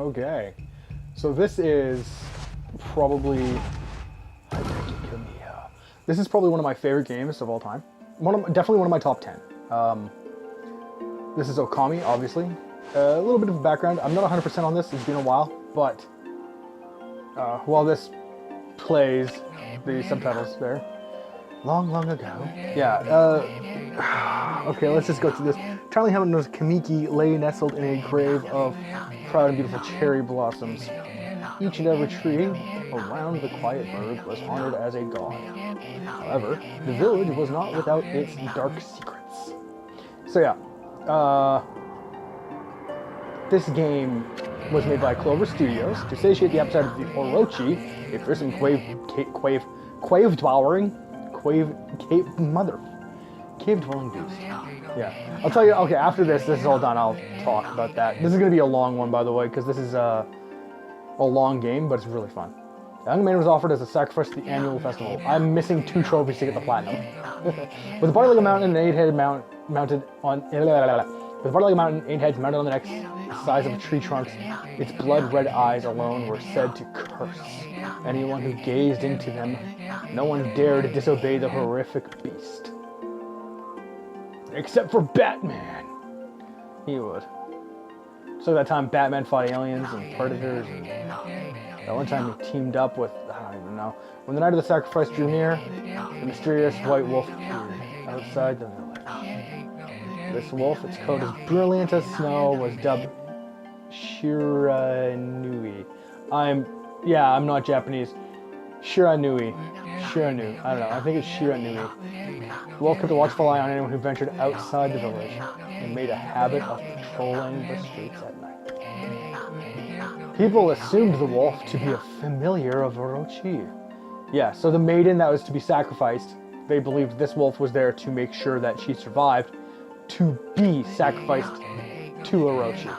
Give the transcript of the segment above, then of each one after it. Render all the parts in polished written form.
Okay. So this is probably... This is probably one of my favorite games of all time. Definitely one of my top 10. This is Okami, obviously. A little bit of background. I'm not 100% on this. It's been a while. But while this plays, the subtitles there. Long, long ago. Yeah. Okay, let's just go through this. Charlie Hamilton's Kamiki lay nestled in a grave of proud and beautiful cherry blossoms. Each and every tree around the quiet burg was honored as a god. However, the village was not without its dark secrets. So yeah, this game was made by Clover Studios to satiate the appetite of the Orochi, a fearsome cave-dwelling beast. Yeah, I'll tell you. Okay, after this is all done, I'll talk about that. This is gonna be a long one, by the way, because this is a long game, but it's really fun. The young man was offered as a sacrifice at the annual festival. I'm missing 2 trophies to get the platinum. With a body like a mountain and 8 head mounted on. With a body like a mountain, 8 heads mounted on the neck, the size of a tree trunk, its blood-red eyes alone were said to curse anyone who gazed into them. No one dared disobey the horrific beast. Except for Batman. He would. So that time Batman fought aliens and predators, and that one time he teamed up with, I don't even know. When the night of the sacrifice drew near, the mysterious white wolf appeared outside the village. This wolf, its coat as brilliant as snow, was dubbed Shiranui. I'm not Japanese. Shiranui. Shiranu. I don't know. I think it's Shiranui. The wolf kept a watchful eye on anyone who ventured outside the village and made a habit of patrolling the streets at night. People assumed the wolf to be a familiar of Orochi. Yeah, so the maiden that was to be sacrificed, they believed this wolf was there to make sure that she survived to be sacrificed to Orochi.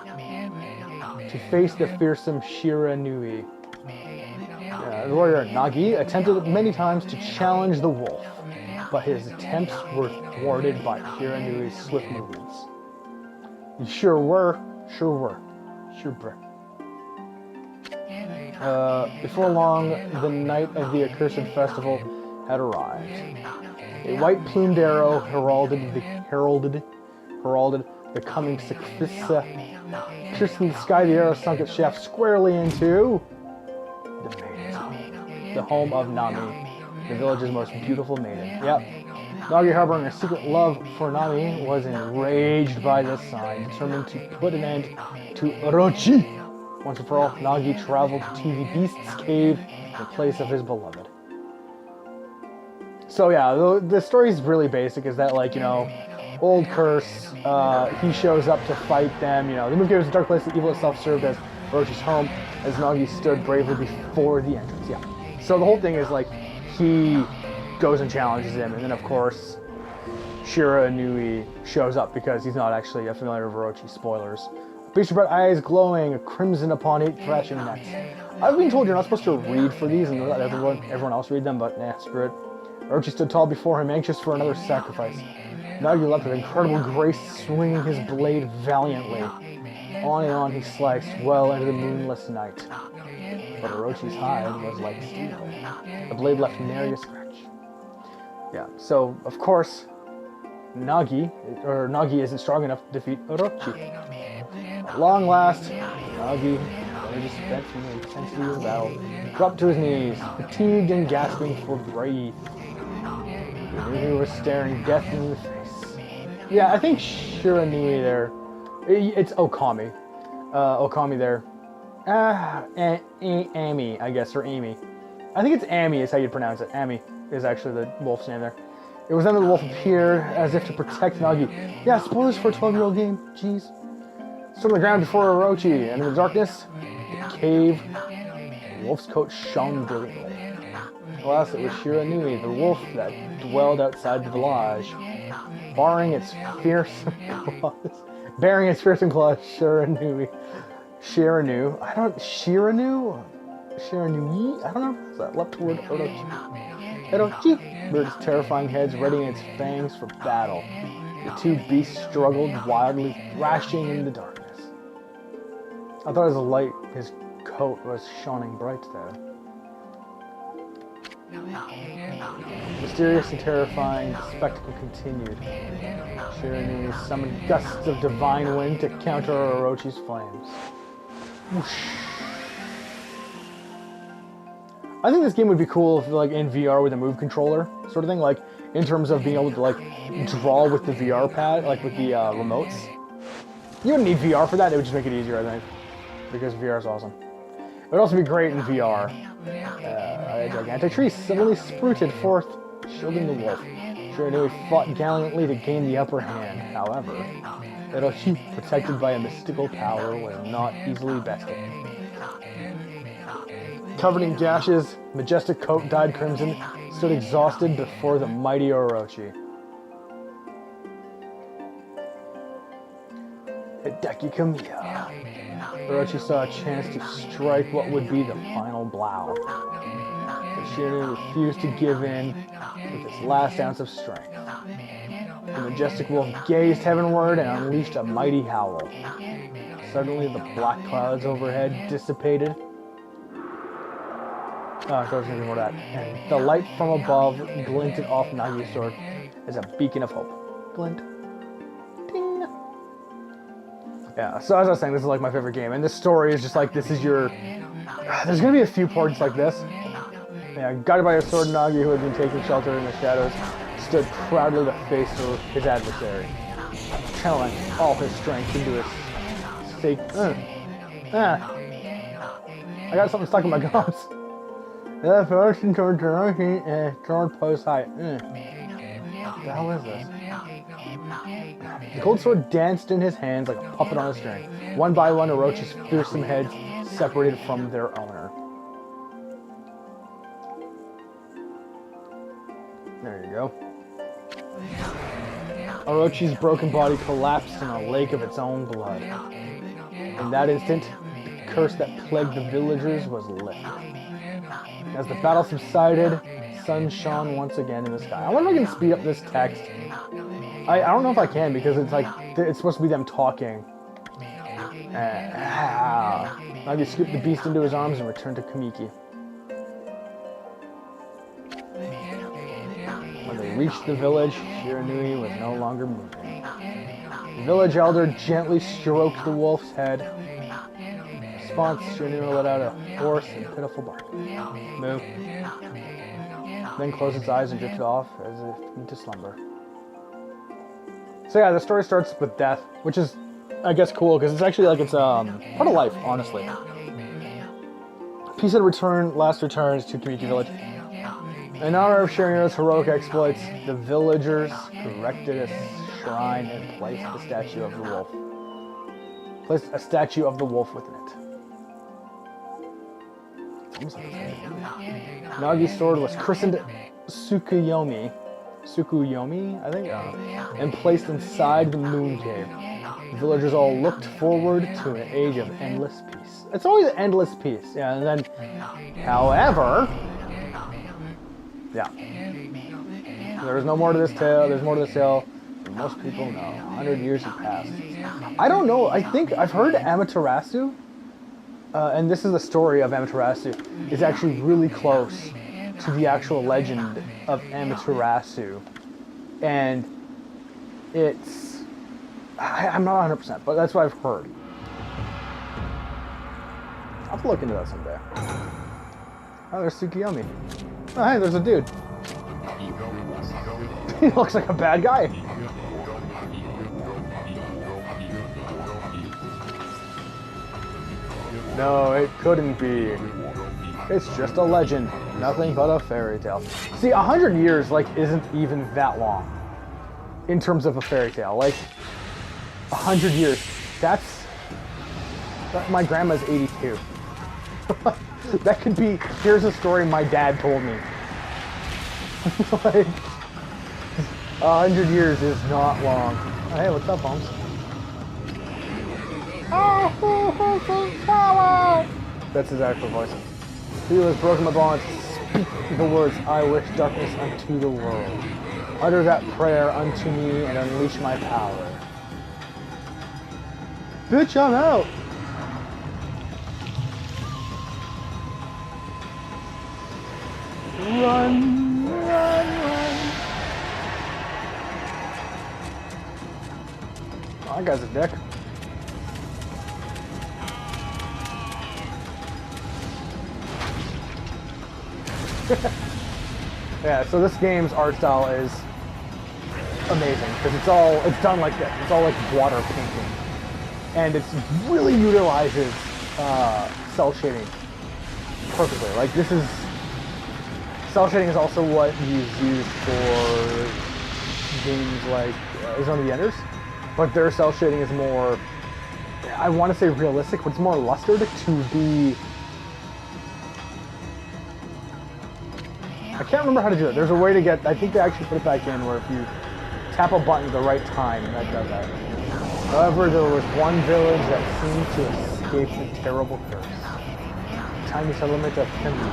To face the fearsome Shiranui. The warrior Nagi attempted many times to challenge the wolf, but his attempts were thwarted by Shiranui's swift movements. You sure were. Before long, the night of the accursed festival had arrived. A white-plumed arrow heralded the coming sacrifice. Piercing the sky, the arrow sunk its shaft squarely into the home of Nami, the village's most beautiful maiden. Yep. Nagi, harboring a secret love for Nami, was enraged by this sign, determined to put an end to Orochi. Once and for all, Nagi traveled to the beast's cave in place of his beloved. So yeah, the story's really basic, is that, like, you know, old curse, he shows up to fight them, you know, the movie gives a dark place, the evil itself served as Orochi's home, as Nagi stood bravely before the entrance, yeah. So the whole thing is, like, he goes and challenges him, and then, of course, Shiranui shows up because he's not actually a familiar of Orochi. Spoilers. Beast with eyes glowing, crimson upon 8 thrashing necks. I've been told you're not supposed to read for these and let everyone else read them, but nah, screw it. Orochi stood tall before him, anxious for another sacrifice. Nagi leapt with incredible grace, swinging his blade valiantly. On and on he sliced, well into the moonless night. But Orochi's hide was like steel. The blade left nary a scratch. Yeah, so, of course, Nagi isn't strong enough to defeat Orochi. At long last, Nagi, energy spent from the intensity of the battle, dropped to his knees, fatigued and gasping for breath. He was staring death in the face. Yeah, I think Shiranui there, it's Okami. Okami there. Amy, I guess, or Amy. I think it's Amy is how you'd pronounce it. Amy is actually the wolf's name there. It was then that the wolf appeared as if to protect Nagi. Yeah, spoilers for a 12-year-old game. Jeez. Stood on the ground before Orochi, and in the darkness, the cave, the wolf's coat shone brilliantly. Alas, it was Shiranui, the wolf that dwelled outside the village, bearing its fearsome claws, Shiranui, I don't know, is that leapt toward Orochi, with its terrifying heads readying its fangs for battle. The two beasts struggled wildly, thrashing in the darkness. I thought his coat was shining bright there. Mysterious and terrifying, the spectacle continued. Shiranui summoned gusts of divine wind to counter Orochi's flames. Whoosh. I think this game would be cool if, like, in VR with a move controller sort of thing, like in terms of being able to like draw with the VR pad, like with the remotes. You wouldn't need VR for that; it would just make it easier, I think, because VR is awesome. It would also be great in VR. A gigantic tree suddenly sprouted forth, shielding the wolf. Shiranui fought gallantly to gain the upper hand. However, Orochi, protected by a mystical power, was not easily bested. Covered in gashes, majestic coat dyed crimson, stood exhausted before the mighty Orochi. Hideki Kamiya. Orochi saw a chance to strike what would be the final blow. But Shiranui refused to give in with his last ounce of strength. The majestic wolf gazed heavenward and unleashed a mighty howl. Suddenly, the black clouds overhead dissipated. Oh, there's gonna be more of that. And the light from above glinted off Nagi's sword as a beacon of hope. Glint. Ding. Yeah, so as I was saying, this is like my favorite game. And this story is just like, this is your... There's gonna be a few parts like this. Yeah, guided by a sword, Nagi, who had been taking shelter in the shadows, stood proudly to face his adversary, channeling all his strength into his stake. I got something stuck in my gums. The person toward post height. What the hell is this? The cold sword danced in his hands like a puppet on a string. One by one, Orochi's fearsome heads separated from their owner. There you go. Orochi's broken body collapsed in a lake of its own blood. In that instant, the curse that plagued the villagers was lifted. As the battle subsided, the sun shone once again in the sky. I wonder if I can speed up this text. I don't know if I can, because it's like, it's supposed to be them talking. Nagi scooped the beast into his arms and returned to Kamiki. When they reached the village, Shiranui was no longer moving. The village elder gently stroked the wolf's head. In response, Shiranui let out a hoarse and pitiful bark. Moo. Then closed its eyes and drifted off as if into slumber. So yeah, the story starts with death, which is, I guess, cool, because it's actually like, it's part of life, honestly. Peace had last returns to Kamiki Village. In honor of Shiranyu's heroic exploits, the villagers erected a shrine and placed a statue of the wolf. Within it. It's almost like it's Nagi's sword was christened Tsukuyomi, I think, and placed inside the moon cave. The villagers all looked forward to an age of endless peace. It's always endless peace, yeah. And then, however, yeah, there is no more to this tale. There's more to this tale than most people know. 100 years have passed. I don't know. I think I've heard Amaterasu, and this is the story of Amaterasu, is actually really close to the actual legend of Amaterasu, and it's, I'm not 100%, but that's what I've heard. I'll have to look into that someday. Oh, there's Tsukuyomi. Oh, hey, there's a dude. He looks like a bad guy. No, it couldn't be. It's just a legend. Nothing but a fairy tale. See, 100 years, like, isn't even that long. In terms of a fairy tale. Like, 100 years. My grandma's 82. That could be, here's a story my dad told me. Like, 100 years is not long. Oh, hey, what's up, Holmes? That's his actual voice. He who has broken my bonds, speak the words, I wish darkness unto the world. Utter that prayer unto me and unleash my power. Bitch, I'm out! Run, run, run. Oh, that guy's a dick. Yeah, so this game's art style is amazing because it's done like this. It's all like water painting, and it really utilizes cell shading perfectly. Like this is cell shading is also what is used for games like Zone of the Enders, but their cell shading is more, I want to say realistic, but it's more lustered to be. I can't remember how to do it. There's a way to get, I think they actually put it back in where if you tap a button at the right time, that does that. However, there was one village that seemed to escape the terrible curse. A tiny settlement of Kemi.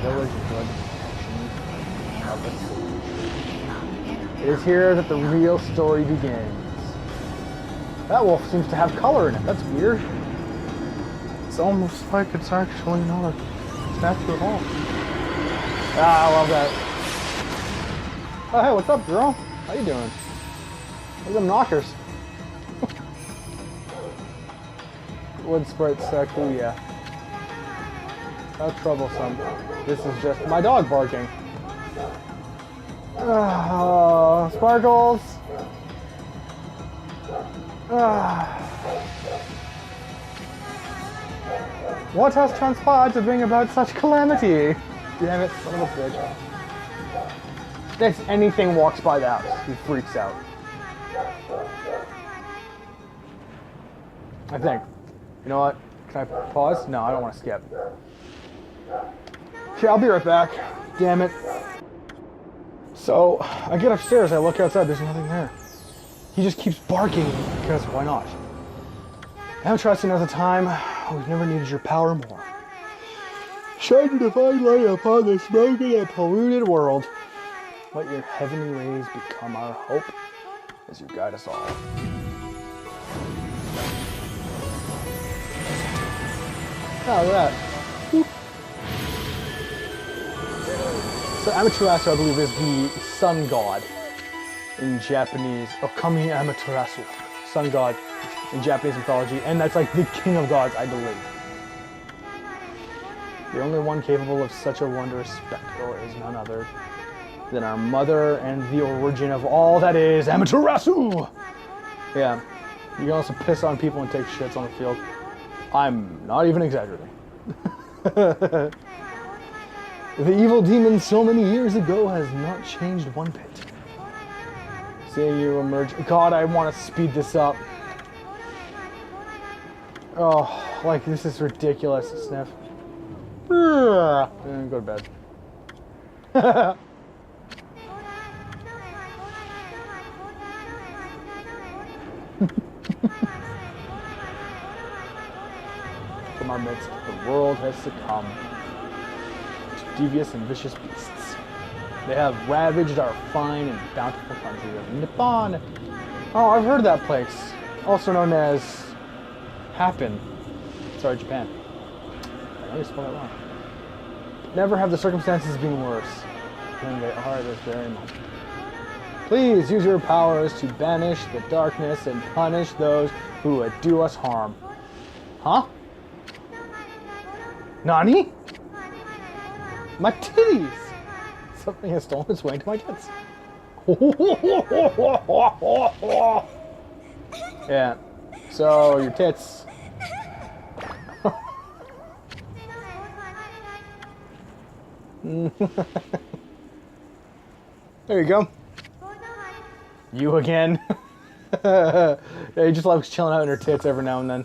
Village blood protection of the sea. It is here that the real story begins. That wolf seems to have color in it. That's weird. It's almost like it's actually not a statue at all. Ah, I love that. Oh, hey, what's up, girl? How you doing? Look at them knockers. Wood sprite sect, ooh yeah. How troublesome. This is just my dog barking. Oh, Sparkles! What has transpired to bring about such calamity? Damn it, son of a bitch. If anything walks by the house, he freaks out. I think. You know what? Can I pause? No, I don't want to skip. Okay, I'll be right back. Damn it. So, I get upstairs, I look outside, there's nothing there. He just keeps barking, because why not? I'm trusting at the time, we've never needed your power more. Shine your divine light upon this broken and polluted world. Let your heavenly rays become our hope as you guide us all. Oh, look at that. Whoop. So Amaterasu, I believe, is the sun god in Japanese. Okami Amaterasu. Sun god in Japanese mythology. And that's like the king of gods, I believe. The only one capable of such a wondrous spectacle is none other than our mother and the origin of all that is, Amaterasu! Yeah, you can also piss on people and take shits on the field. I'm not even exaggerating. The evil demon so many years ago has not changed one bit. Seeing you emerge... God, I want to speed this up. Oh, like, this is ridiculous, Sniff. And go to bed. From our midst, the world has succumbed to devious and vicious beasts. They have ravaged our fine and bountiful country of Nippon. Oh, I've heard of that place. Also known as Happen. Sorry, Japan. I just spelled that wrong. Never have the circumstances been worse than they are at this very moment. Please use your powers to banish the darkness and punish those who would do us harm. Huh? Nani? My titties! Something has stolen its way into my tits. Yeah. So, your tits. There you go. You again. Yeah, he just loves chilling out in her tits every now and then.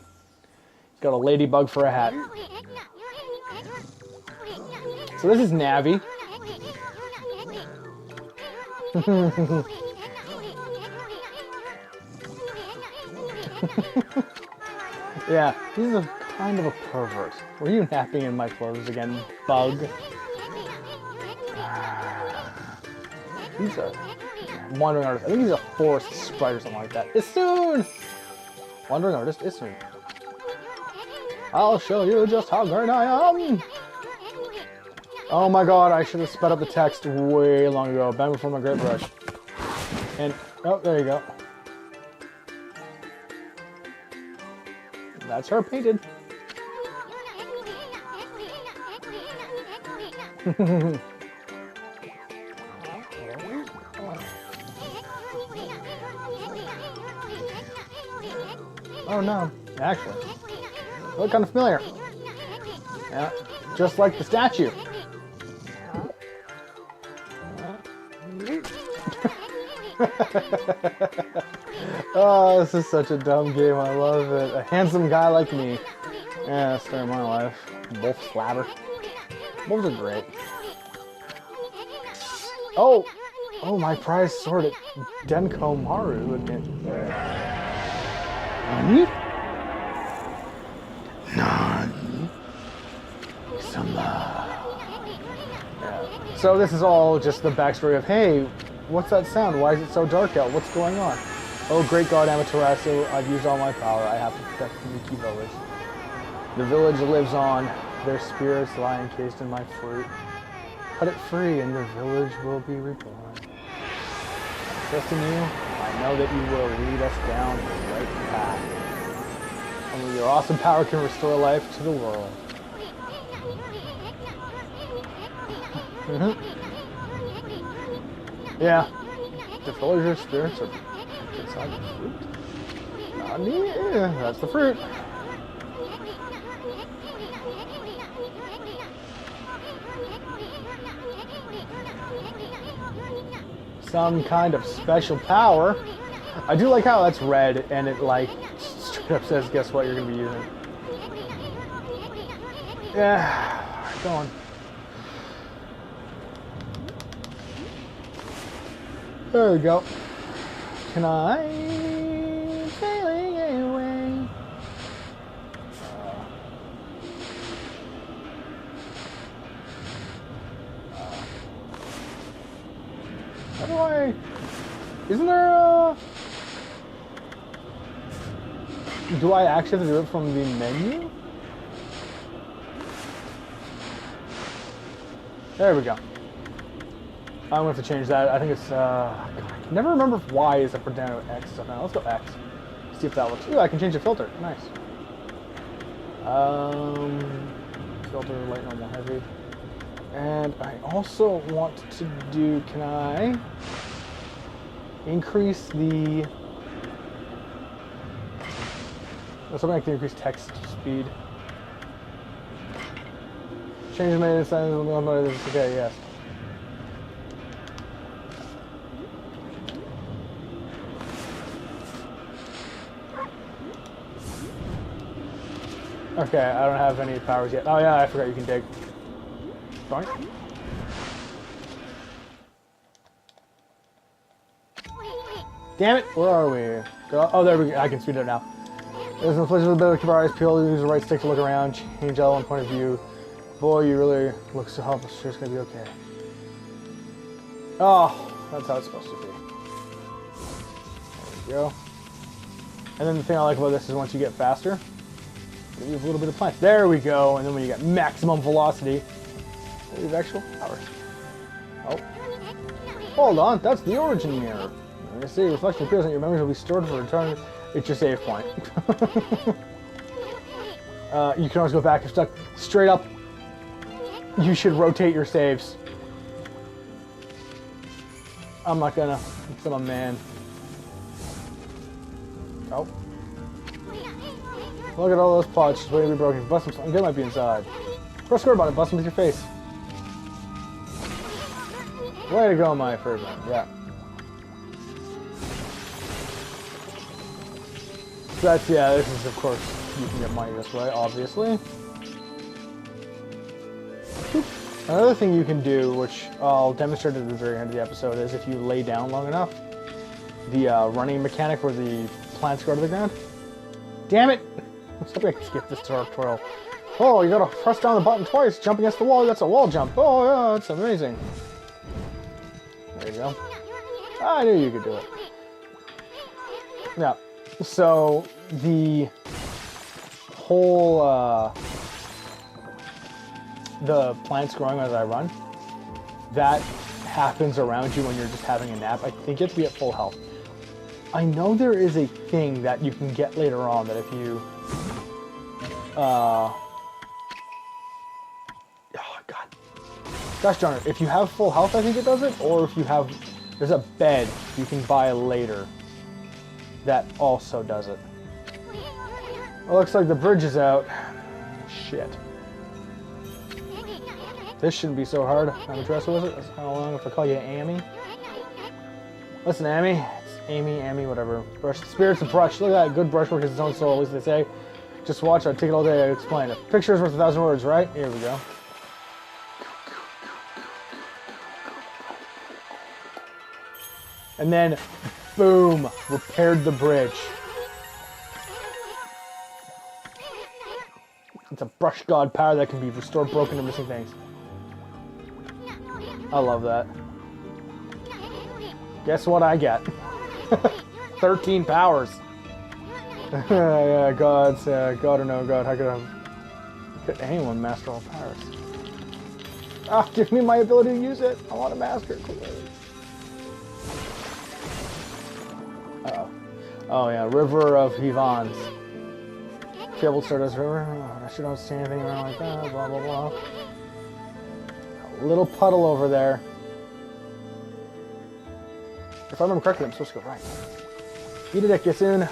He's got a ladybug for a hat. So this is Navi. Yeah, he's a kind of a pervert. Were you napping in my clothes again, bug? He's a wandering artist. I think he's a forest sprite or something like that. It's soon! Wandering artist is soon. I'll show you just how great I am! Oh my god, I should have sped up the text way long ago. Back before my great brush. And, oh, there you go. That's her painted. Oh no, actually. Look kind of familiar. Yeah, just like the statue. Oh, this is such a dumb game. I love it. A handsome guy like me. Yeah, that's story of my life. Wolf slabber. Wolves are great. Oh! Oh, my prized sword at Denko Maru again. Nani? Nani? Yeah. So this is all just the backstory of, hey, what's that sound? Why is it so dark out? What's going on? Oh, great god Amaterasu, I've used all my power. I have to protect the Miki village. The village lives on. Their spirits lie encased in my fruit. Cut it free and your village will be reborn. Trust in you, I know that you will lead us down the right path. Only your awesome power can restore life to the world. Yeah, the villager's spirits are inside the fruit. Nani? Yeah, that's the fruit. Some kind of special power. I do like how that's red and it like straight up says, guess what you're gonna be using. Yeah, go on. There we go. Can I sailing away? How do I? Isn't there a? Do I actually have to do it from the menu? There we go. I'm going to have to change that. I think it's, I can never remember if Y is up or down or X. So now let's go X. See if that looks, ooh, I can change the filter. Nice. Filter, light, normal, heavy. And I also want to do, can I increase the, let's hope I can increase text speed. Change the main sign, okay, yes. Okay, I don't have any powers yet. Oh yeah, I forgot you can dig. Darn. Damn it! Where are we? Go. Oh, there we go. I can speed it up now. There's no place with a bit of keep our eyes peeled. Use the right stick to look around. Change all one point of view. Boy, you really look so helpless. Sure, it's gonna be okay. Oh, that's how it's supposed to be. There we go. And then the thing I like about this is once you get faster, you have a little bit of punch. There we go. And then when you get maximum velocity, you have actual power. Oh. Hold on. That's the origin mirror. When I say reflection appears on your memories will be stored for return. It's your save point. You can always go back if stuck. Straight up, you should rotate your saves. I'm not gonna. I'm a man. Oh. Look at all those pots just waiting to be broken. Bust them, something good might be inside. Press square button, bust them with your face. Way to go, my fur man. Yeah. So that's, yeah, this is, of course, you can get money this way, obviously. Another thing you can do, which I'll demonstrate at the very end of the episode, is if you lay down long enough, the running mechanic where the plants go to the ground. Damn it! Let's hope I can skip this tutorial. Oh, you gotta press down the button twice, jump against the wall, that's a wall jump. Oh yeah, that's amazing. There you go. I knew you could do it. Yeah, so the whole the plants growing as I run, that happens around you when you're just having a nap. I think you have to be at full health. I know there is a thing that you can get later on that if you... oh, God. Gosh darn it. If you have full health, I think it does it. Or if you have... There's a bed you can buy later that also does it. Well, looks like the bridge is out. Shit. This shouldn't be so hard. I'm interested with it. That's how long if I call you Amy. Listen, Amy. Amy, whatever. Brush spirits of brush. Look at that. Good brushwork is its own soul, at least they say. Just watch. I'd take it all day to explain it. Picture is worth 1,000 words, right? Here we go. And then, boom, repaired the bridge. It's a brush god power that can be restored broken and missing things. I love that. Guess what I get? 13 powers. Yeah, gods, God or no God, how could anyone master all powers? Ah, give me my ability to use it. I want to master it quickly. Uh-oh. Oh yeah, River of Hivans. Fabled Stardust River. Oh, I should not see anything around like that. Blah blah blah. A little puddle over there. If I remember correctly, I'm supposed to go right. Eat it, Yasun.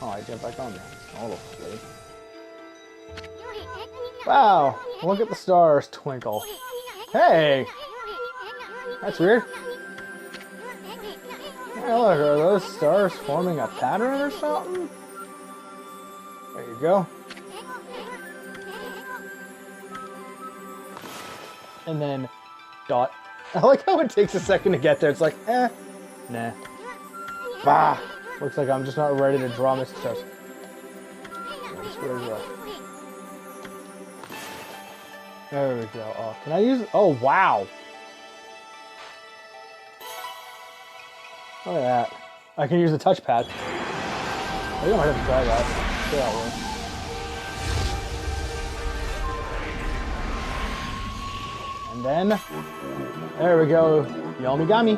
Oh, I jumped back on there. A little flea. Wow! Look at the stars twinkle. Hey! That's weird. Yeah, look, are those stars forming a pattern or something? There you go. And then, dot. I like how it takes a second to get there. It's like, nah. Bah! Looks like I'm just not ready to draw Mr. Stars. There we go. Oh, can I use... Oh, wow! Look at that. I can use the touchpad. I think I might have to try that. See how it works. And then... There we go. Yomigami.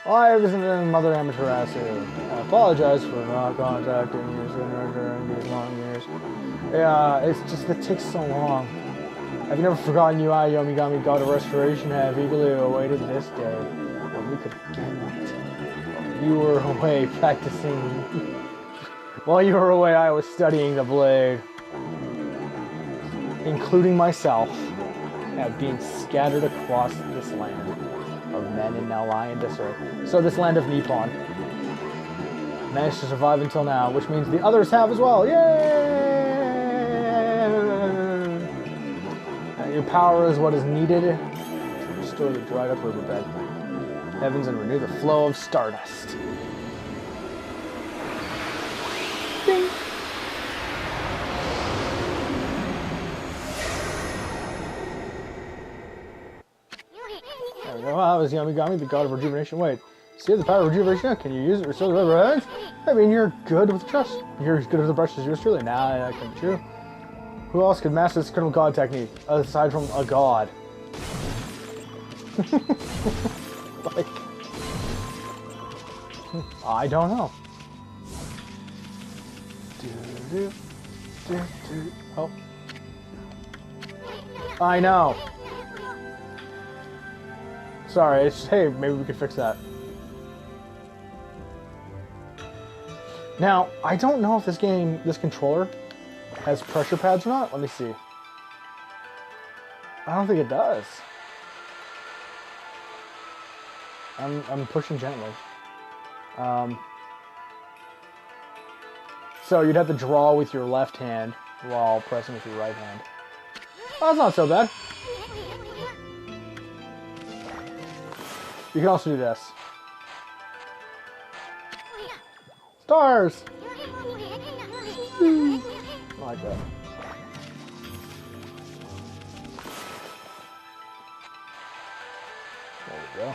I visited Mother Amaterasu. I apologize for not contacting you sooner during these long years. Yeah, it's just it takes so long. I've never forgotten you, Yomigami, God of Restoration, have eagerly awaited this day when we could get you were away practicing. While you were away, I was studying the blade. Including myself, have been scattered across this land of men and now lie in this earth. So this land of Nippon managed to survive until now, which means the others have as well. Yay! Your power is what is needed to restore the dried up riverbed, heavens, and renew the flow of stardust. Ding! There we go. That was Yomigami, the god of rejuvenation. Wait, see the power of rejuvenation? Can you use it to restore the river? I mean, you're good with the trust. You're as good with the brushes as yours truly. Nah, that can't be true. Who else could master this critical god technique aside from a god? Like, I don't know. Oh, I know. Sorry, it's just, hey, maybe we could fix that. Now, I don't know if this controller has pressure pads or not. Let me see. I don't think it does. I'm pushing gently. So you'd have to draw with your left hand while pressing with your right hand. Oh, that's not so bad. You can also do this. Stars! I like that. There we go.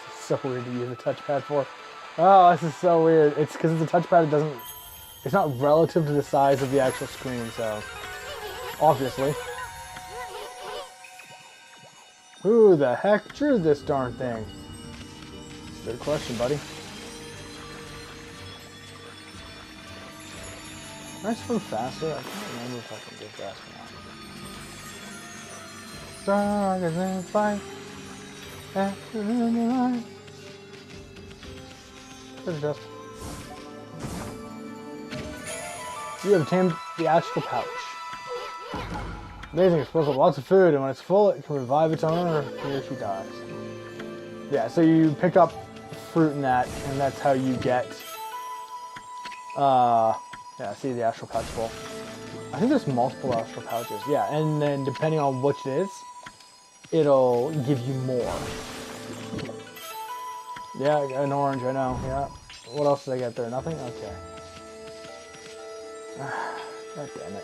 This is so weird to use a touchpad for. Oh, this is so weird. It's because it's a touchpad, it's not relative to the size of the actual screen, so Obviously. Who the heck drew this darn thing? Good question, buddy. Can I swim faster? I can't remember if I can go fast or not. Stronger than fight. After the light. Good adjust. You have tamed the astral pouch. Amazing, it's supposed to have lots of food, and when it's full, it can revive its owner, or he or she dies. Yeah, so you pick up fruit in that, and that's how you get, yeah, see the astral pouch full. I think there's multiple astral pouches, yeah, and then depending on which it is, it'll give you more. Yeah, I got an orange, I know, yeah. What else did I get there? Nothing? Okay. God damn it.